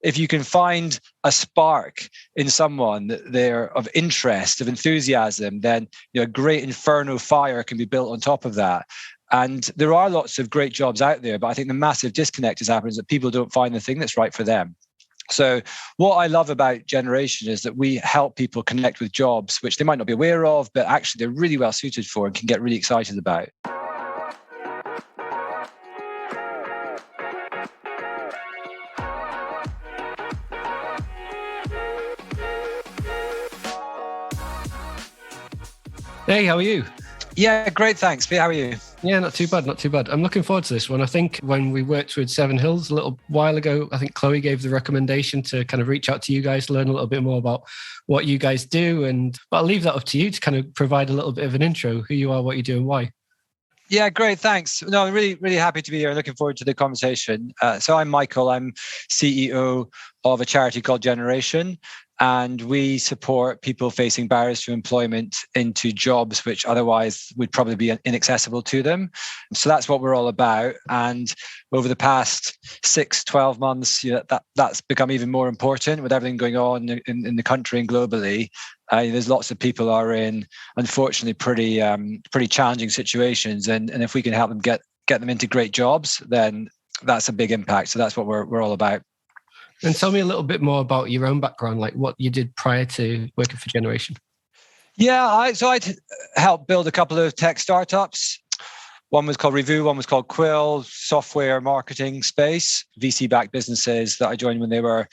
if you can find a spark in someone that they're of interest, of enthusiasm, then a great inferno fire can be built on top of that. And there are lots of great jobs out there, but I think the massive disconnect is happening is that people don't find the thing that's right for them. So what I love about Generation is that we help people connect with jobs which they might not be aware of, but actually they're really well suited for and can get really excited about. Hey, how are you? Yeah, great, thanks. How are you? Yeah, not too bad, not too bad. I'm looking forward to this one. I think when we worked with Seven Hills a little while ago, I think Chloe gave the recommendation to kind of reach out to you guys, learn a little bit more about what you guys do. But I'll leave that up to you to kind of provide a little bit of an intro, who you are, what you do and why. Yeah, great. Thanks. No, I'm really, really happy to be here. Looking forward to the conversation. So I'm Michael. I'm CEO of a charity called Generation, and we support people facing barriers to employment into jobs which otherwise would probably be inaccessible to them. So that's what we're all about. And over the past 6-12 months, that's become even more important with everything going on in the country and globally. There's lots of people are in, unfortunately, pretty challenging situations, and if we can help them get them into great jobs, then that's a big impact. So that's what we're all about. And tell me a little bit more about your own background, like what you did prior to working for Generation. Yeah, I helped build a couple of tech startups. One was called Review, one was called Quill, software marketing space, VC-backed businesses that I joined when they were,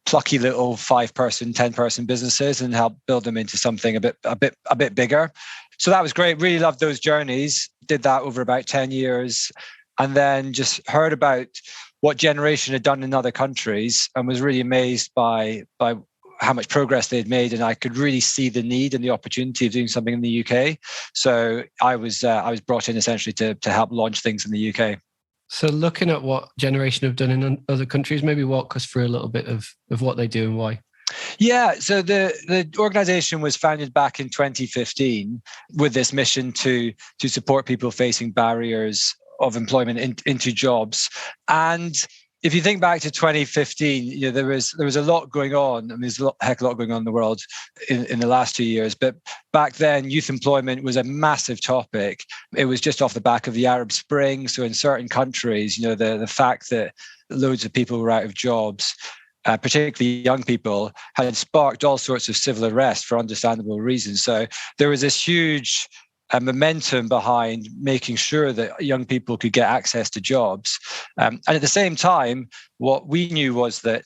plucky little 5-person, 10-person businesses, and helped build them into something a bit bigger. So that was great. Really loved those journeys. Did that over about 10 years, and then just heard about what Generation had done in other countries and was really amazed by how much progress they'd made. And I could really see the need and the opportunity of doing something in the UK. So I was brought in essentially to help launch things in the UK. So looking at what Generation have done in other countries, maybe walk us through a little bit of what they do and why. Yeah, so the organization was founded back in 2015 with this mission to support people facing barriers of employment into jobs. And if you think back to 2015, there was a lot going on. I mean, there's a heck of a lot going on in the world in the last 2 years. But back then, youth employment was a massive topic. It was just off the back of the Arab Spring. So in certain countries, the fact that loads of people were out of jobs, particularly young people, had sparked all sorts of civil unrest for understandable reasons. So there was this huge momentum behind making sure that young people could get access to jobs. And at the same time, what we knew was that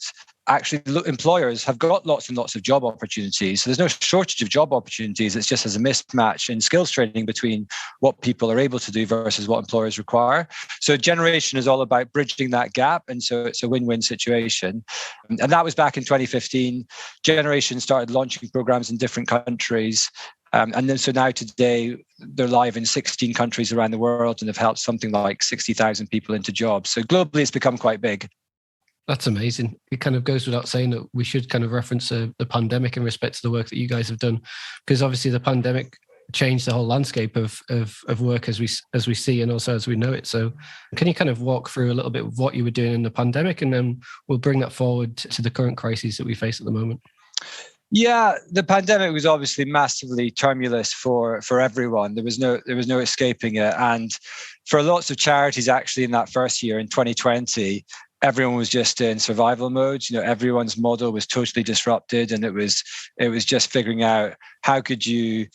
actually employers have got lots and lots of job opportunities. So there's no shortage of job opportunities. It's just as a mismatch in skills training between what people are able to do versus what employers require. So Generation is all about bridging that gap. And so it's a win-win situation. And that was back in 2015. Generation started launching programs in different countries. And then so now today, they're live in 16 countries around the world and have helped something like 60,000 people into jobs. So globally, it's become quite big. That's amazing. It kind of goes without saying that we should kind of reference the pandemic in respect to the work that you guys have done, because obviously the pandemic changed the whole landscape of work as we see and also as we know it. So can you kind of walk through a little bit of what you were doing in the pandemic, and then we'll bring that forward to the current crises that we face at the moment? Yeah, the pandemic was obviously massively tumultuous for everyone. There was no escaping it. And for lots of charities, actually, in that first year, in 2020, everyone was just in survival mode. Everyone's model was totally disrupted, and it was just figuring out how could you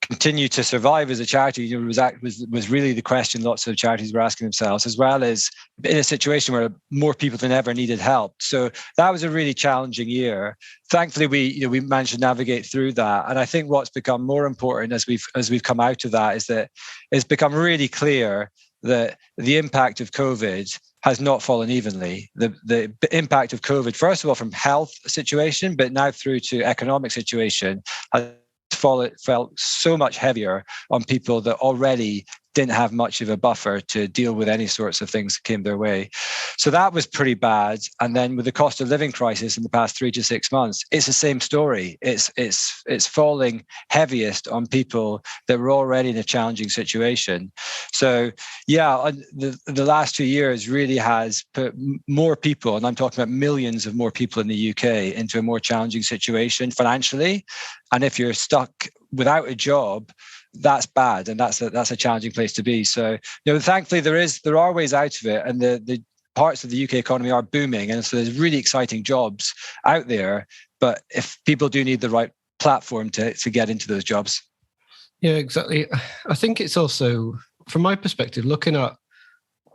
continue to survive as a charity. Was really the question lots of charities were asking themselves, as well as in a situation where more people than ever needed help. So that was a really challenging year. Thankfully, we managed to navigate through that. And I think what's become more important as we've come out of that is that it's become really clear that the impact of COVID has not fallen evenly. The impact of COVID, first of all, from health situation, but now through to economic situation, has felt so much heavier on people that already didn't have much of a buffer to deal with any sorts of things that came their way. So that was pretty bad. And then with the cost of living crisis in the past 3 to 6 months, it's the same story. It's falling heaviest on people that were already in a challenging situation. So yeah, the last 2 years really has put more people, and I'm talking about millions of more people in the UK, into a more challenging situation financially. And if you're stuck without a job, that's bad, and that's a challenging place to be. So, thankfully there are ways out of it, and the parts of the UK economy are booming, and so there's really exciting jobs out there. But if people do need the right platform to get into those jobs. Yeah, exactly. I think it's also, from my perspective, looking at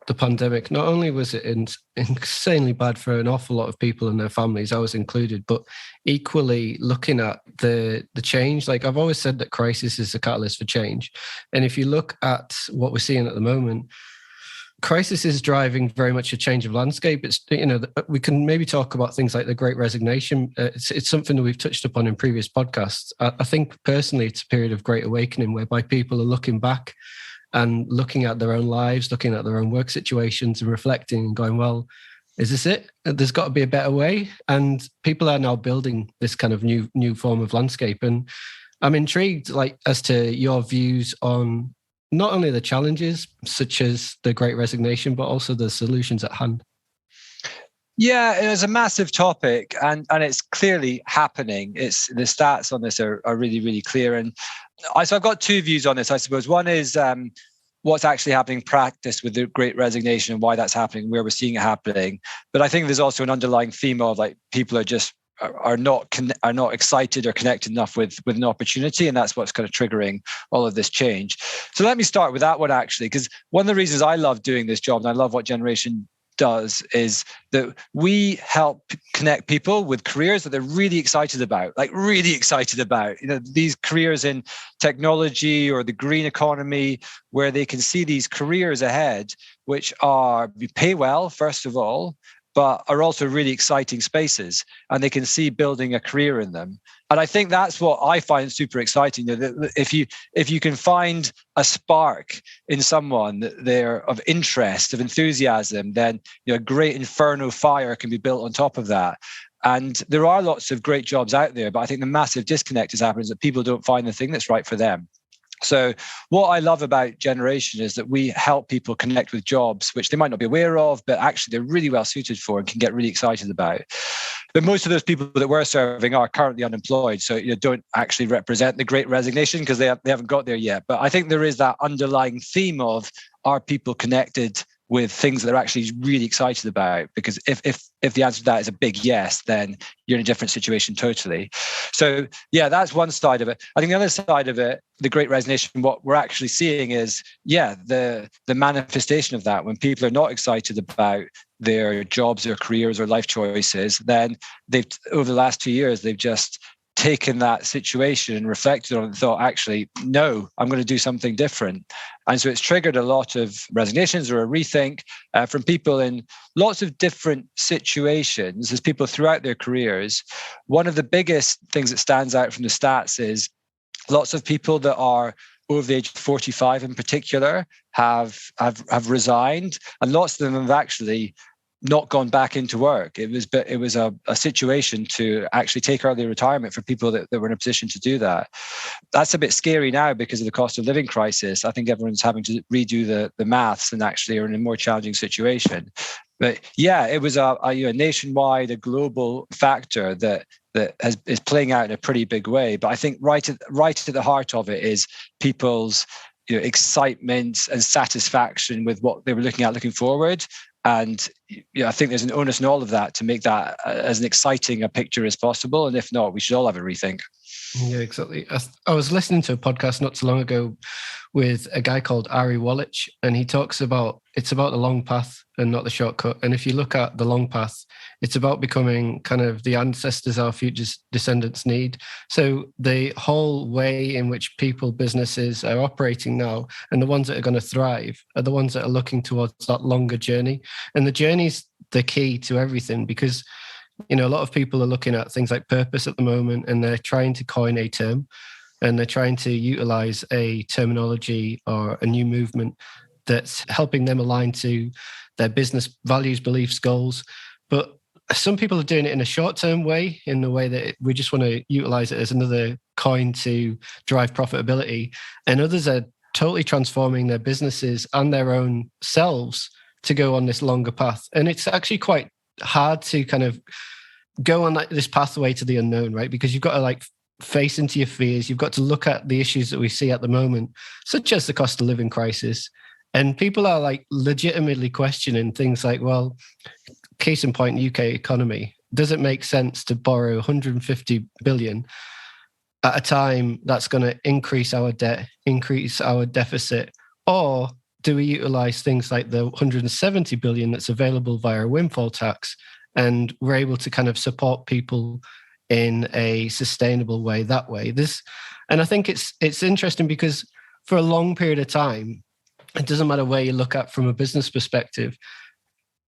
the pandemic, not only was it insanely bad for an awful lot of people and their families, I was included, but equally looking at the change. Like I've always said that crisis is the catalyst for change. And if you look at what we're seeing at the moment, crisis is driving very much a change of landscape. It's, we can maybe talk about things like the Great Resignation. It's something that we've touched upon in previous podcasts. I think personally it's a period of great awakening whereby people are looking back and looking at their own lives, looking at their own work situations and reflecting and going, well, is this it? There's got to be a better way. And people are now building this kind of new form of landscape. And I'm intrigued as to your views on not only the challenges, such as the Great Resignation, but also the solutions at hand. Yeah, it was a massive topic, and it's clearly happening. It's the stats on this are really, really clear. And so I've got two views on this, I suppose. One is what's actually happening in practice with the Great Resignation and why that's happening, where we're seeing it happening. But I think there's also an underlying theme of people are not excited or connected enough with an opportunity, and that's what's kind of triggering all of this change. So let me start with that one, actually, because one of the reasons I love doing this job and I love what Generation does is that we help connect people with careers that they're really excited about, these careers in technology or the green economy, where they can see these careers ahead, which pay well, first of all, but are also really exciting spaces, and they can see building a career in them. And I think that's what I find super exciting. If you can find a spark in someone that they're of interest, of enthusiasm, then a great inferno fire can be built on top of that. And there are lots of great jobs out there, but I think the massive disconnect is happening that people don't find the thing that's right for them. So what I love about Generation is that we help people connect with jobs which they might not be aware of, but actually they're really well suited for and can get really excited about. But most of those people that we're serving are currently unemployed, so don't actually represent the Great Resignation because they haven't got there yet. But I think there is that underlying theme of, are people connected with things that they're actually really excited about? Because if the answer to that is a big yes, then you're in a different situation totally. So yeah, that's one side of it. I think the other side of it, the Great Resignation, what we're actually seeing is, the manifestation of that. When people are not excited about their jobs or careers or life choices, then over the last 2 years, they've just taken that situation and reflected on it and thought, actually, no, I'm going to do something different. And so it's triggered a lot of resignations or a rethink from people in lots of different situations as people throughout their careers. One of the biggest things that stands out from the stats is lots of people that are over the age of 45 in particular have resigned, and lots of them have actually not gone back into work. It was a situation to actually take early retirement for people that were in a position to do that. That's a bit scary now because of the cost of living crisis. I think everyone's having to redo the maths and actually are in a more challenging situation. But yeah, it was a nationwide, a global factor that is playing out in a pretty big way. But I think right at the heart of it is people's excitement and satisfaction with what they were looking forward. And I think there's an onus in all of that to make that as an exciting a picture as possible. And if not, we should all have a rethink. Yeah, exactly. I was listening to a podcast not so long ago with a guy called Ari Wallach, and he talks about it's about the long path and not the shortcut. And if you look at the long path, it's about becoming kind of the ancestors our future descendants need. So the whole way in which people, businesses are operating now, and the ones that are going to thrive are the ones that are looking towards that longer journey. And the journey's the key to everything, because a lot of people are looking at things like purpose at the moment, and they're trying to coin a term. and they're trying to utilize a terminology or a new movement that's helping them align to their business values, beliefs, goals. But some people are doing it in a short-term way, in the way that we just want to utilize it as another coin to drive profitability. And others are totally transforming their businesses and their own selves to go on this longer path. And it's actually quite hard to kind of go on this pathway to the unknown, right? Because you've got to like face into your fears. You've got to look at the issues that we see at the moment, such as the cost of living crisis. And people are like legitimately questioning things like, well, case in point, UK economy, does it make sense to borrow 150 billion at a time that's going to increase our debt, increase our deficit? Or do we utilize things like the 170 billion that's available via a windfall tax, and we're able to kind of support people in a sustainable way that way? And I think it's interesting because for a long period of time, it doesn't matter where you look at from a business perspective,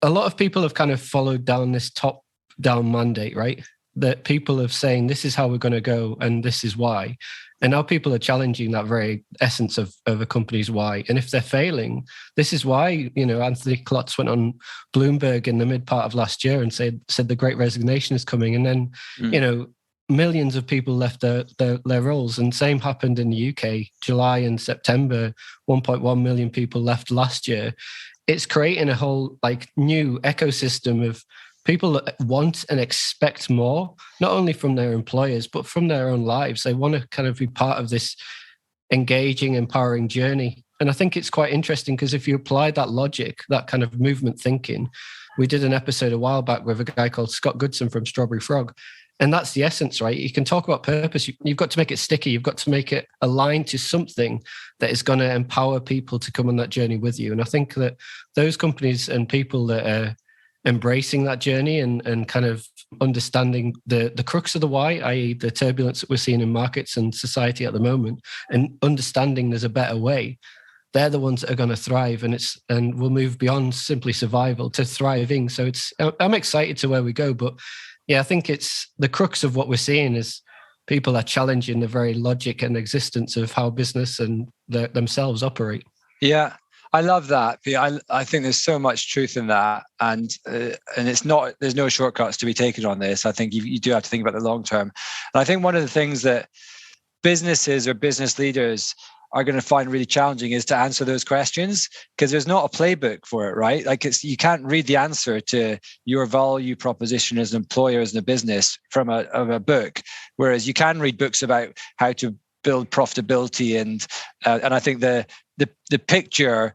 a lot of people have kind of followed down this top-down mandate, right? That people are saying, this is how we're going to go and this is why. And now people are challenging that very essence of a company's why. And if they're failing, this is why, Anthony Klotz went on Bloomberg in the mid part of last year and said the great resignation is coming. And then, millions of people left their roles. And same happened in the UK, July and September, 1.1 million people left last year. It's creating a whole like new ecosystem of people that want and expect more, not only from their employers, but from their own lives. They want to kind of be part of this engaging, empowering journey. And I think it's quite interesting because if you apply that logic, that kind of movement thinking, we did an episode a while back with a guy called Scott Goodson from Strawberry Frog. And that's the essence, right? You can talk about purpose. You've got to make it sticky. You've got to make it aligned to something that is going to empower people to come on that journey with you. And I think that those companies and people that are embracing that journey and kind of understanding the crux of the why, i.e. the turbulence that we're seeing in markets and society at the moment, and understanding there's a better way, they're the ones that are going to thrive, and we'll move beyond simply survival to thriving. So I'm excited to where we go, but yeah, I think it's the crux of what we're seeing is people are challenging the very logic and existence of how business and themselves operate. Yeah, I love that. I think there's so much truth in that, and it's not. There's no shortcuts to be taken on this. I think you do have to think about the long term. And I think one of the things that businesses or business leaders are going to find really challenging is to answer those questions, because there's not a playbook for it, right? Like you can't read the answer to your value proposition as an employer, as a business from a book, whereas you can read books about how to build profitability, and I think the picture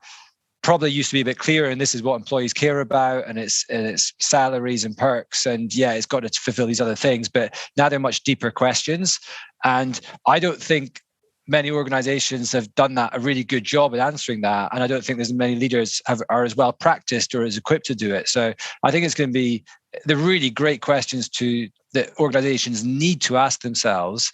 probably used to be a bit clearer, and this is what employees care about, and it's salaries and perks, and yeah, it's got to fulfill these other things. But now they're much deeper questions, and I don't think many organizations have done a really good job at answering that. And I don't think there's many leaders are as well practiced or as equipped to do it. So I think it's going to be the really great questions that organizations need to ask themselves.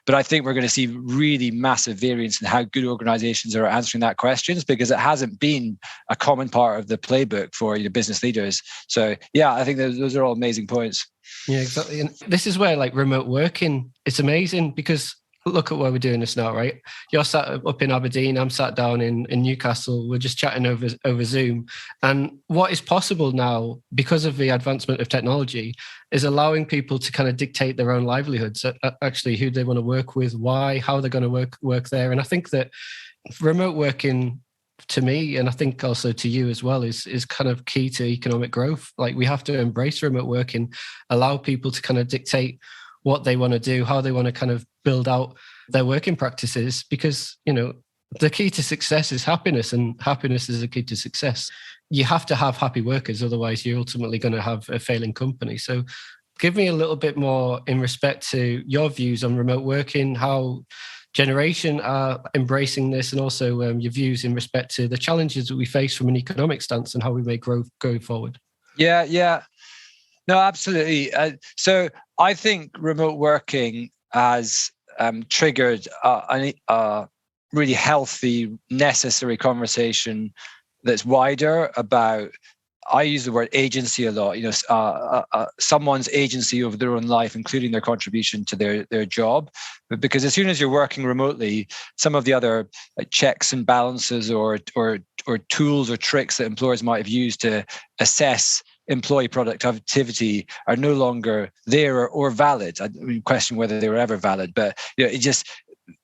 But I think we're going to see really massive variance in how good organizations are answering that questions, because it hasn't been a common part of the playbook for business leaders. So yeah, I think those are all amazing points. Yeah, exactly. And this is where like remote working, it's amazing because look at where we're doing this now, right? You're sat up in Aberdeen, I'm sat down in Newcastle, we're just chatting over Zoom. And what is possible now, because of the advancement of technology, is allowing people to kind of dictate their own livelihoods, actually who they want to work with, why, how they're going to work there. And I think that remote working, to me, and I think also to you as well, is kind of key to economic growth. Like we have to embrace remote working, allow people to kind of dictate what they want to do, how they want to kind of build out their working practices, because, the key to success is happiness, and happiness is the key to success. You have to have happy workers, otherwise you're ultimately going to have a failing company. So give me a little bit more in respect to your views on remote working, how generation are embracing this, and also your views in respect to the challenges that we face from an economic stance and how we may grow going forward. Yeah. No, absolutely. So I think remote working has triggered a really healthy, necessary conversation that's wider about I use the word agency a lot. Someone's agency over their own life, including their contribution to their job. But because as soon as you're working remotely, some of the other checks and balances or tools or tricks that employers might have used to assess employee productivity are no longer there or valid. I question whether they were ever valid, but it just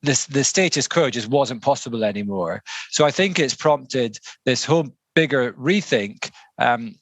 the status quo just wasn't possible anymore. So I think it's prompted this whole bigger rethink and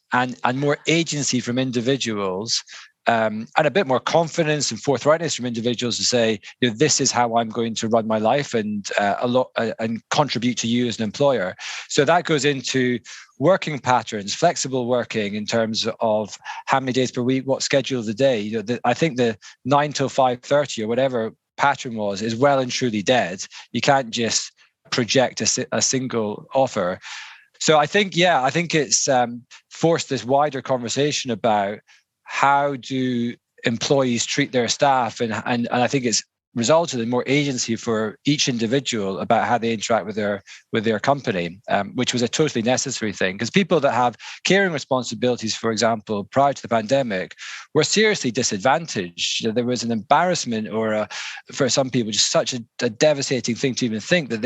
more agency from individuals, and a bit more confidence and forthrightness from individuals to say, this is how I'm going to run my life and and contribute to you as an employer. So that goes into working patterns, flexible working in terms of how many days per week, what schedule of the day. I think the 9 till 5:30 or whatever pattern is well and truly dead. You can't just project a single offer. So I think it's forced this wider conversation about how do employees treat their staff, and I think it's resulted in more agency for each individual about how they interact with their company, which was a totally necessary thing. Because people that have caring responsibilities, for example, prior to the pandemic, were seriously disadvantaged. There was an embarrassment, or for some people, just such a devastating thing to even think that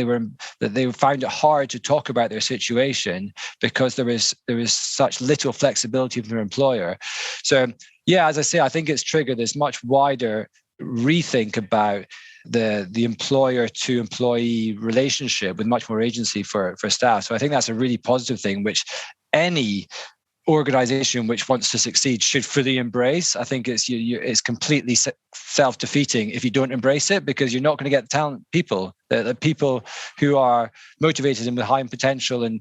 they found it hard to talk about their situation because there was such little flexibility from their employer. So yeah, as I say, I think it's triggered this much wider rethink about the employer to employee relationship with much more agency for staff. So I think that's a really positive thing, which any organization which wants to succeed should fully embrace. I think it's completely self-defeating if you don't embrace it, because you're not going to get the people who are motivated and with high potential and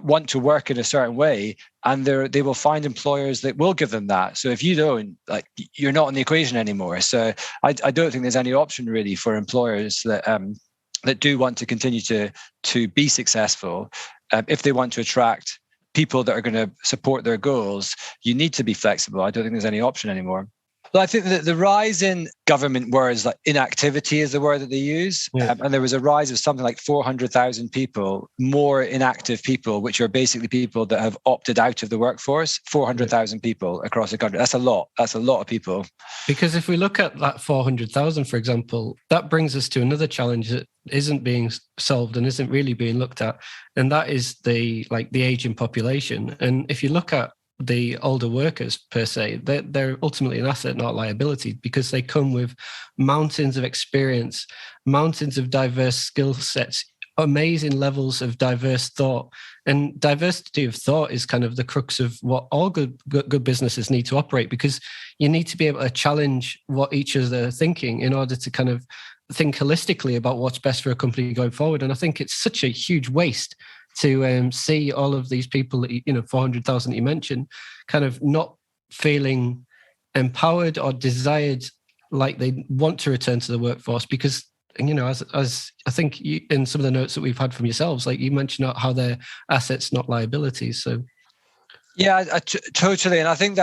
want to work in a certain way, and they will find employers that will give them that. So if you don't, you're not in the equation anymore. So I don't think there's any option really for employers that do want to continue to be successful. If they want to attract people that are going to support their goals, you need to be flexible. I don't think there's any option anymore. Well, I think that the rise in government words, like inactivity is the word that they use. Yeah. And there was a rise of something like 400,000 people, more inactive people, which are basically people that have opted out of the workforce, 400,000 people across the country. That's a lot. That's a lot of people. Because if we look at that 400,000, for example, that brings us to another challenge that isn't being solved and isn't really being looked at. And that is the aging population. And if you look at the older workers per se, they're ultimately an asset, not liability, because they come with mountains of experience, mountains of diverse skill sets, amazing levels of diverse thought. And diversity of thought is kind of the crux of what all good businesses need to operate, because you need to be able to challenge what each other are thinking in order to kind of think holistically about what's best for a company going forward. And I think it's such a huge waste to see all of these people that 400,000 that you mentioned, kind of not feeling empowered or desired, like they want to return to the workforce. Because as I think in some of the notes that we've had from yourselves, like you mentioned how they're assets, not liabilities. So yeah, totally. And I think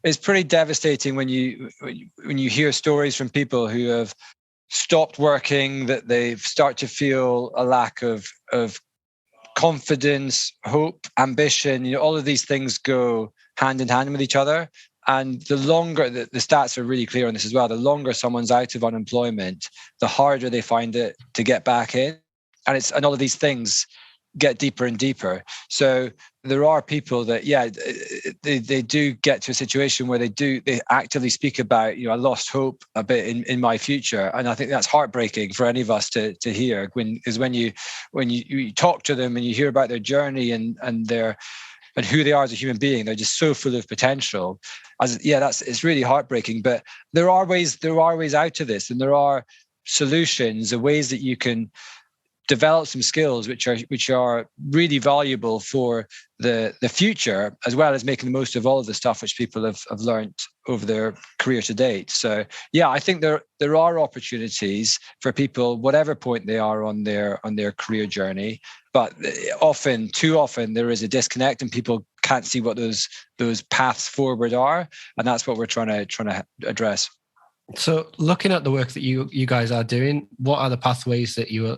it's pretty devastating when you hear stories from people who have stopped working, that they start to feel a lack of confidence, hope, ambition. All of these things go hand in hand with each other. And the longer, the stats are really clear on this as well, the longer someone's out of unemployment, the harder they find it to get back in. And all of these things get deeper and deeper. So there are people that, they do get to a situation where they actively speak about, I lost hope a bit in my future. And I think that's heartbreaking for any of us to hear, because when you talk to them and you hear about their journey and who they are as a human being, they're just so full of potential. It's really heartbreaking. But there are ways out of this, and there are solutions, the ways that you can develop some skills which are really valuable for the future, as well as making the most of all of the stuff which people have learned over their career to date. So I think there are opportunities for people, whatever point they are on their career journey. But too often there is a disconnect, and people can't see what those paths forward are, and that's what we're trying to address. So looking at the work that you guys are doing, what are the pathways that you're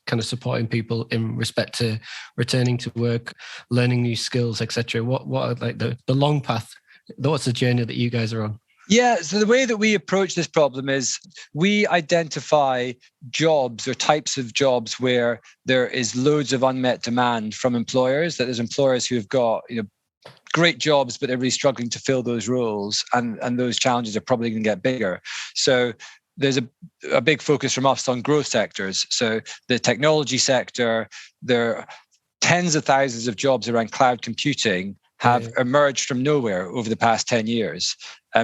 kind of supporting people in respect to returning to work, learning new skills, etc.? What are like the long path? What's the journey that you guys are on? Yeah, so the way that we approach this problem is we identify jobs or types of jobs where there is loads of unmet demand from employers, that there's employers who have got, great jobs, but they're really struggling to fill those roles, and those challenges are probably going to get bigger. So there's a big focus from us on growth sectors. So the technology sector, there are tens of thousands of jobs around cloud computing have emerged from nowhere over the past 10 years.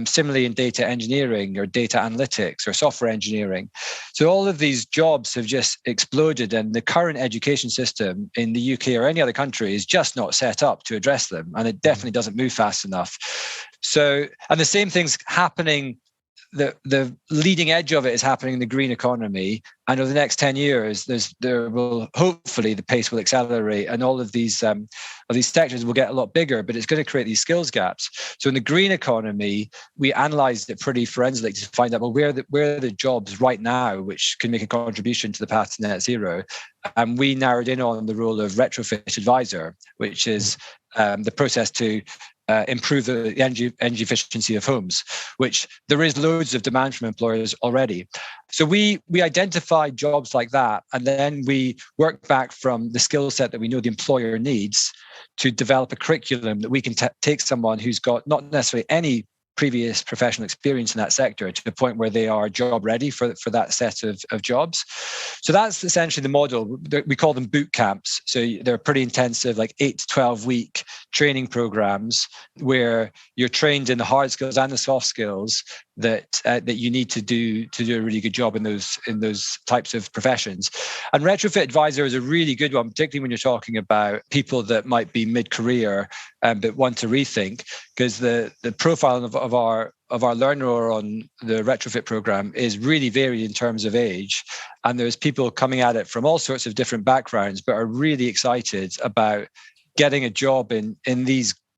Similarly in data engineering or data analytics or software engineering. So all of these jobs have just exploded, and the current education system in the UK or any other country is just not set up to address them. And it definitely doesn't move fast enough. So, and the same thing's happening. The leading edge of it is happening in the green economy, and over the next 10 years, there will hopefully the pace will accelerate, and all of these sectors will get a lot bigger. But it's going to create these skills gaps. So in the green economy, we analysed it pretty forensically to find out where are the jobs right now which can make a contribution to the path to net zero, and we narrowed in on the role of retrofit advisor, which is the process to improve the energy efficiency of homes, which there is loads of demand from employers already. So we identify jobs like that, and then we work back from the skill set that we know the employer needs to develop a curriculum that we can take someone who's got not necessarily any previous professional experience in that sector to the point where they are job ready for that set of jobs. So that's essentially the model. We call them boot camps. So they're pretty intensive, like 8 to 12 week training programs where you're trained in the hard skills and the soft skills that you need to do a really good job in those types of professions. And retrofit advisor is a really good one, particularly when you're talking about people that might be mid-career but want to rethink, because the profile of our learner on the retrofit program is really varied in terms of age, and there's people coming at it from all sorts of different backgrounds but are really excited about getting a job in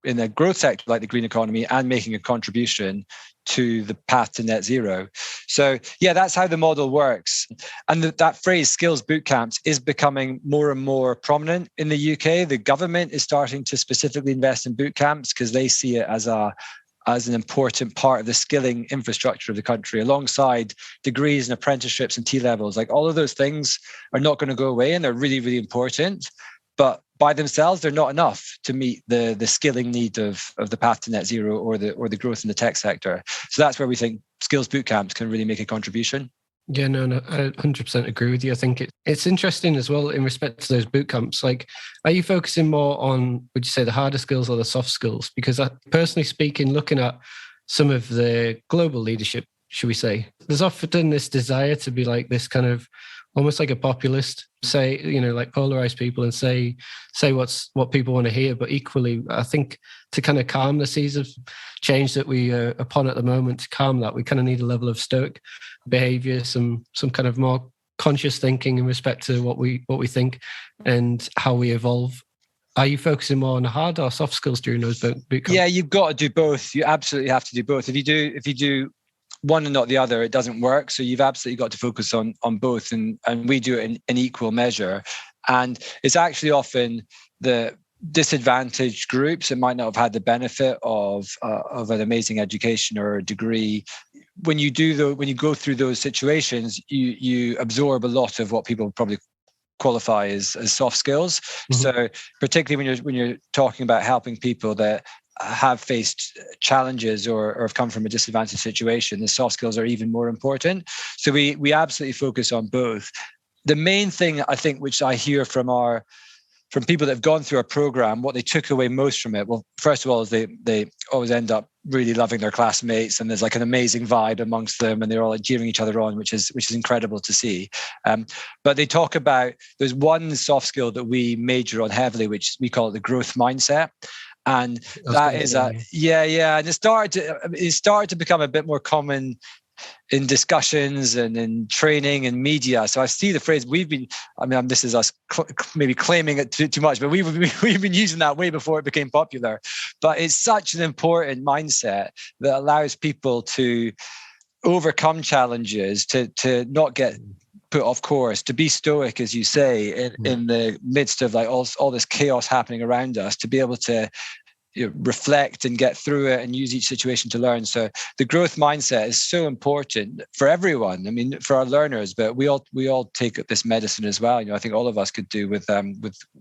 a growth sector like the green economy and making a contribution to the path to net zero. So yeah, that's how the model works. And that phrase skills boot camps is becoming more and more prominent in the UK. The government is starting to specifically invest in boot camps because they see it as an important part of the skilling infrastructure of the country, alongside degrees and apprenticeships and T-levels. Like all of those things are not going to go away, and they're really, really important. But by themselves, they're not enough to meet the skilling need of the path to net zero or the growth in the tech sector. So that's where we think skills boot camps can really make a contribution. Yeah, no, I 100% agree with you. I think it's interesting as well in respect to those boot camps. Like, are you focusing more on, would you say, the harder skills or the soft skills? Because personally speaking, looking at some of the global leadership, should we say, there's often this desire to be like this kind of almost like a populist, say, like polarize people and say what people want to hear. But equally, I think to kind of calm the seas of change that we are upon at the moment, to calm that, we kind of need a level of stoic behavior, some kind of more conscious thinking in respect to what we think and how we evolve. Are you focusing more on the hard or soft skills during those boot camps? Yeah, you've got to do both. You absolutely have to do both. If you do one and not the other, it doesn't work. So you've absolutely got to focus on both, and we do it in equal measure. And it's actually often the disadvantaged groups that might not have had the benefit of an amazing education or a degree. When you go through those situations, you absorb a lot of what people probably qualify as soft skills. Mm-hmm. So particularly when you're talking about helping people that have faced challenges or have come from a disadvantaged situation, the soft skills are even more important. So we absolutely focus on both. The main thing I think, which I hear from people that have gone through our program, what they took away most from it, well, first of all, is they always end up really loving their classmates, and there's like an amazing vibe amongst them, and they're all like cheering each other on, which is incredible to see. But they talk about, there's one soft skill that we major on heavily, which we call it the growth mindset. And that is and it started to become a bit more common in discussions and in training and media. So I see the phrase this is us maybe claiming it too much, but we've been using that way before it became popular. But it's such an important mindset that allows people to overcome challenges, to not get put off course, to be stoic, as you say, in the midst of like all this chaos happening around us, to be able to reflect and get through it and use each situation to learn. So the growth mindset is so important for everyone. I mean, for our learners, but we all take this medicine as well. I think all of us could do with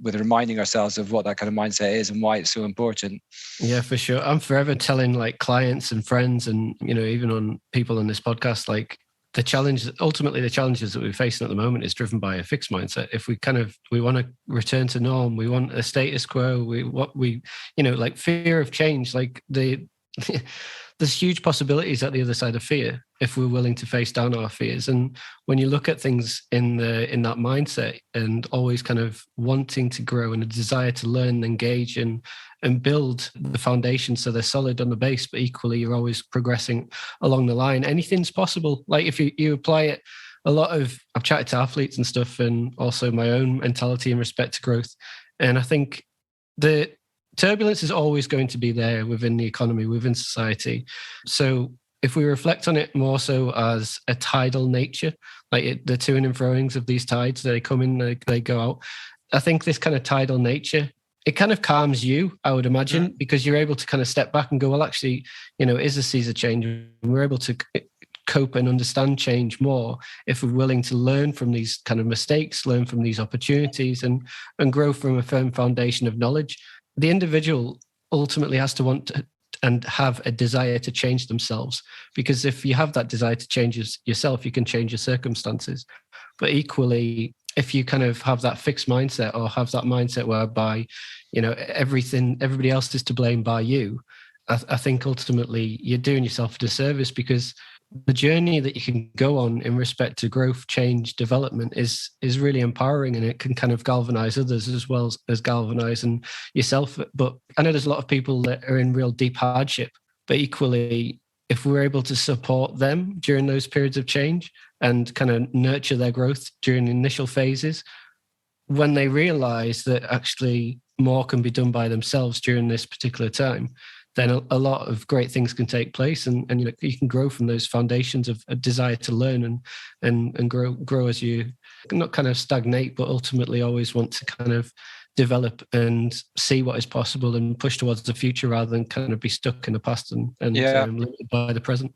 reminding ourselves of what that kind of mindset is and why it's so important. Yeah, for sure. I'm forever telling like clients and friends and, even on people on this podcast, like ultimately the challenges that we're facing at the moment is driven by a fixed mindset. If we want to return to norm, we want a status quo, like fear of change, like there's huge possibilities at the other side of fear if we're willing to face down our fears. And when you look at things in that mindset and always kind of wanting to grow and a desire to learn and engage and build the foundation so they're solid on the base, but equally you're always progressing along the line, anything's possible. Like if you apply it, I've chatted to athletes and stuff, and also my own mentality in respect to growth. And I think the turbulence is always going to be there within the economy, within society. So if we reflect on it more so as a tidal nature, like the to and froings of these tides, they come in, they go out. I think this kind of tidal nature, it kind of calms you, I would imagine, because you're able to kind of step back and go, well, actually, is a season change. We're able to cope and understand change more if we're willing to learn from these kind of mistakes, learn from these opportunities, and grow from a firm foundation of knowledge. The individual ultimately has to want to and have a desire to change themselves, because if you have that desire to change yourself, you can change your circumstances. But equally, if you kind of have that fixed mindset, or have that mindset whereby, everybody else is to blame by you, I think ultimately you're doing yourself a disservice, because the journey that you can go on in respect to growth, change, development is really empowering, and it can kind of galvanize others as well as galvanizing yourself. But I know there's a lot of people that are in real deep hardship, but equally, if we're able to support them during those periods of change and kind of nurture their growth during the initial phases, when they realize that actually more can be done by themselves during this particular time, then a lot of great things can take place, and you can grow from those foundations of a desire to learn and grow as you not kind of stagnate, but ultimately always want to kind of develop and see what is possible and push towards the future, rather than kind of be stuck in the past and limited by the present.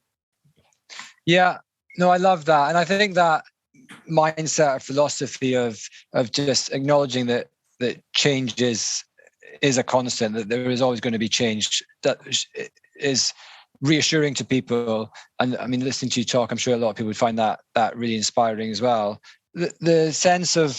Yeah, no, I love that, and I think that mindset or philosophy of just acknowledging that change is a constant, that there is always going to be change, that is reassuring to people. And I mean, listening to you talk, I'm sure a lot of people would find that really inspiring as well. The sense of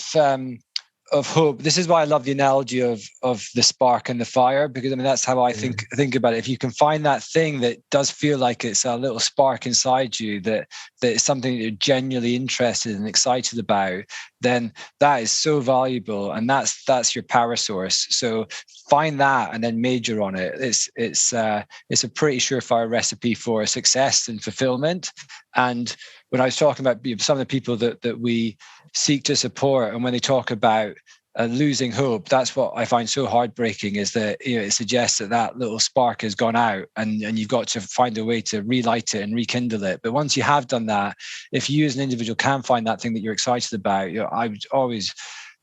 hope. This is why I love the analogy of the spark and the fire, because I mean that's how I think about it. If you can find that thing that does feel like it's a little spark inside you, that is something that you're genuinely interested and excited about, then that is so valuable, and that's your power source. So find that and then major on it. It's a pretty surefire recipe for success and fulfillment. And when I was talking about some of the people that we seek to support, and when they talk about losing hope, that's what I find so heartbreaking, is that it suggests that little spark has gone out, and you've got to find a way to relight it and rekindle it. But once you have done that, if you as an individual can find that thing that you're excited about, I would always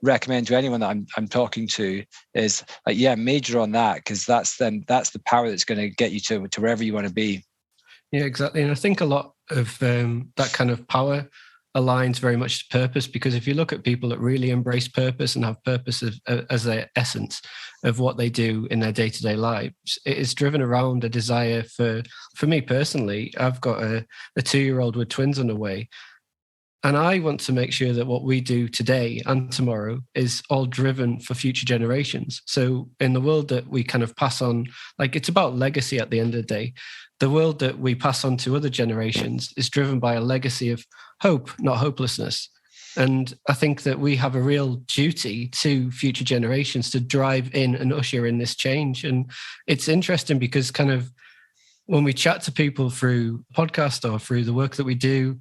recommend to anyone that I'm talking to is major on that, because that's the power that's going to get you to wherever you want to be. Yeah, exactly. And I think a lot of that kind of power aligns very much to purpose, because if you look at people that really embrace purpose and have purpose as their essence of what they do in their day-to-day lives, it is driven around a desire for me personally. I've got a 2-year-old with twins on the way, and I want to make sure that what we do today and tomorrow is all driven for future generations. So in the world that we kind of pass on, like it's about legacy at the end of the day. The world that we pass on to other generations is driven by a legacy of hope, not hopelessness. And I think that we have a real duty to future generations to drive in and usher in this change. And it's interesting because kind of when we chat to people through podcast or through the work that we do,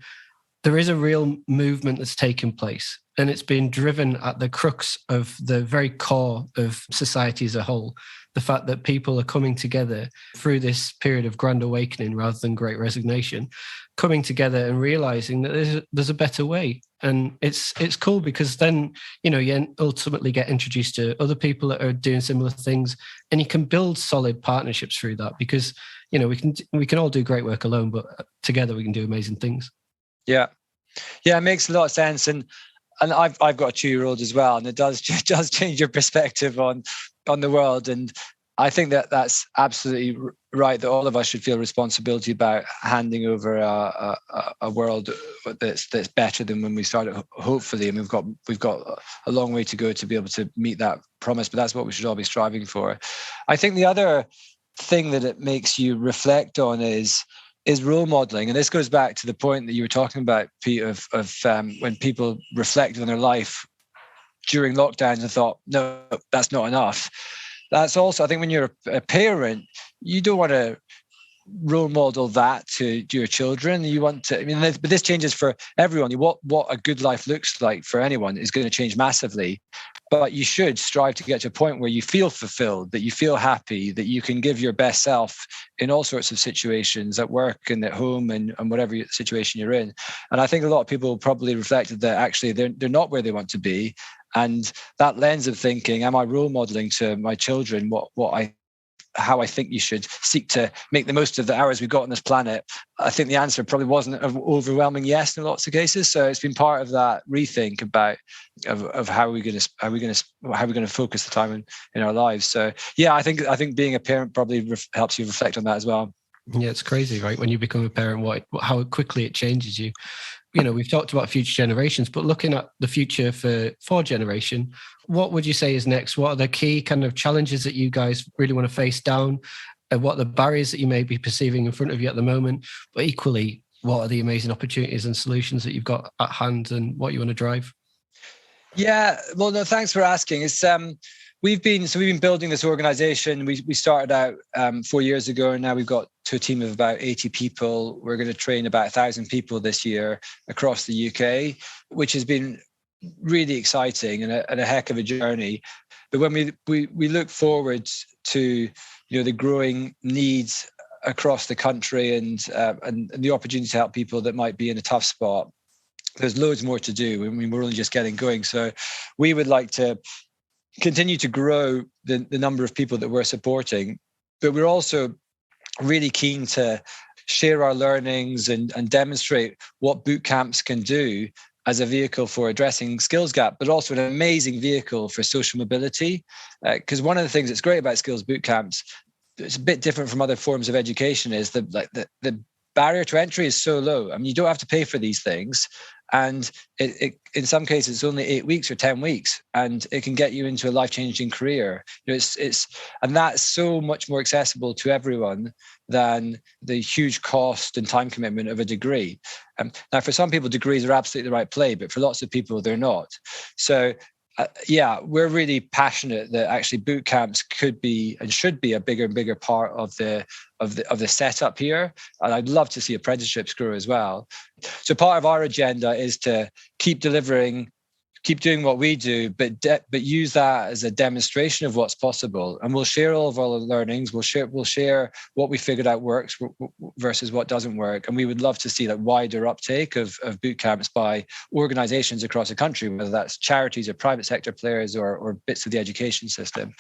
there is a real movement that's taken place, and it's been driven at the crux of the very core of society as a whole. the fact that people are coming together through this period of grand awakening rather than great resignation, coming together and realizing that there's a better way. And it's cool because then, you ultimately get introduced to other people that are doing similar things, and you can build solid partnerships through that because, we can all do great work alone, but together we can do amazing things. Yeah. Yeah, it makes a lot of sense. And I've got a 2-year-old as well, and it does change your perspective on the world. And I think that's absolutely right, that all of us should feel responsibility about handing over a world that's better than when we started, hopefully. And we've got a long way to go to be able to meet that promise, but that's what we should all be striving for. I think the other thing that it makes you reflect on is role modeling. And this goes back to the point that you were talking about, Pete, of when people reflected on their life during lockdowns and thought, no, that's not enough. That's also, I think, when you're a parent, you don't want to role model that to your children. You want to, but this changes for everyone. What a good life looks like for anyone is going to change massively. But you should strive to get to a point where you feel fulfilled, that you feel happy, that you can give your best self in all sorts of situations, at work and at home and whatever situation you're in. And I think a lot of people probably reflected that actually they're not where they want to be. And that lens of thinking, am I role modeling to my children how I think you should seek to make the most of the hours we've got on this planet? I think the answer probably wasn't an overwhelming yes in lots of cases. So it's been part of that rethink about of how we're going to focus the time in our lives. So yeah, I think being a parent probably helps you reflect on that as well. Yeah, it's crazy, right? When you become a parent, how quickly it changes you. We've talked about future generations, but looking at the future for generation, what would you say is next? What are the key kind of challenges that you guys really want to face down? What are the barriers that you may be perceiving in front of you at the moment? But equally, what are the amazing opportunities and solutions that you've got at hand and what you want to drive? Yeah, well, no, thanks for asking. It's we've been building this organization. We started out 4 years ago, and now we've got to a team of about 80 people. We're going to train about 1,000 people this year across the UK, which has been really exciting and a heck of a journey. But when we look forward to the growing needs across the country and the opportunity to help people that might be in a tough spot, there's loads more to do. I mean, we're only just getting going. So we would like to continue to grow the number of people that we're supporting, but we're also really keen to share our learnings and demonstrate what boot camps can do as a vehicle for addressing skills gap, but also an amazing vehicle for social mobility. Because one of the things that's great about skills boot camps, it's a bit different from other forms of education, is the barrier to entry is so low. I mean, you don't have to pay for these things. And it in some cases, it's only 8 weeks or 10 weeks, and it can get you into a life-changing career. And that's so much more accessible to everyone than the huge cost and time commitment of a degree. Now, for some people, degrees are absolutely the right play, but for lots of people, they're not. So we're really passionate that actually boot camps could be and should be a bigger and bigger part of the setup here. And I'd love to see apprenticeships grow as well. So part of our agenda is to keep doing what we do, but use that as a demonstration of what's possible. And we'll share all of our learnings. We'll share what we figured out works versus what doesn't work. And we would love to see that wider uptake of boot camps by organizations across the country, whether that's charities or private sector players or bits of the education system.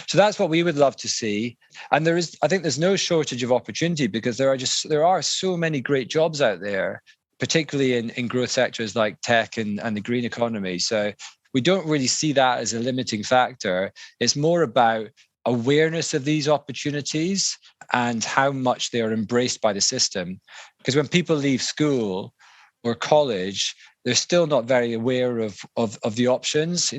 So that's what we would love to see. And I think there's no shortage of opportunity, because there are so many great jobs out there, particularly in growth sectors like tech and the green economy. So we don't really see that as a limiting factor. It's more about awareness of these opportunities and how much they are embraced by the system. Because when people leave school or college, they're still not very aware of the options.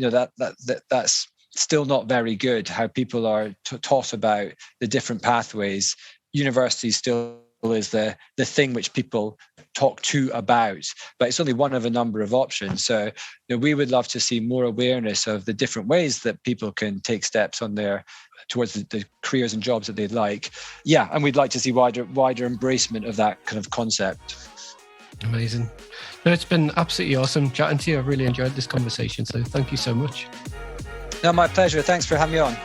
That's still not very good, how people are taught about the different pathways. University still is the thing which people talk to about, but it's only one of a number of options. So we would love to see more awareness of the different ways that people can take steps on towards the careers and jobs that they'd like. Yeah, and we'd like to see wider embracement of that kind of concept. Amazing. No, it's been absolutely awesome chatting to you. I've really enjoyed this conversation, so thank you so much. No, my pleasure. Thanks for having me on.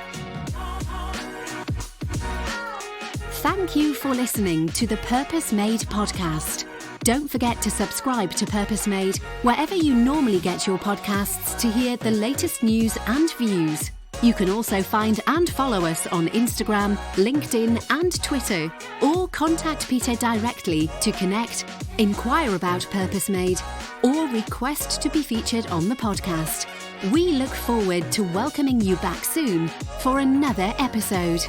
Thank you for listening to the Purpose Made podcast. Don't forget to subscribe to Purpose Made wherever you normally get your podcasts to hear the latest news and views. You can also find and follow us on Instagram, LinkedIn and Twitter, or contact Peter directly to connect, inquire about Purpose Made, or request to be featured on the podcast. We look forward to welcoming you back soon for another episode.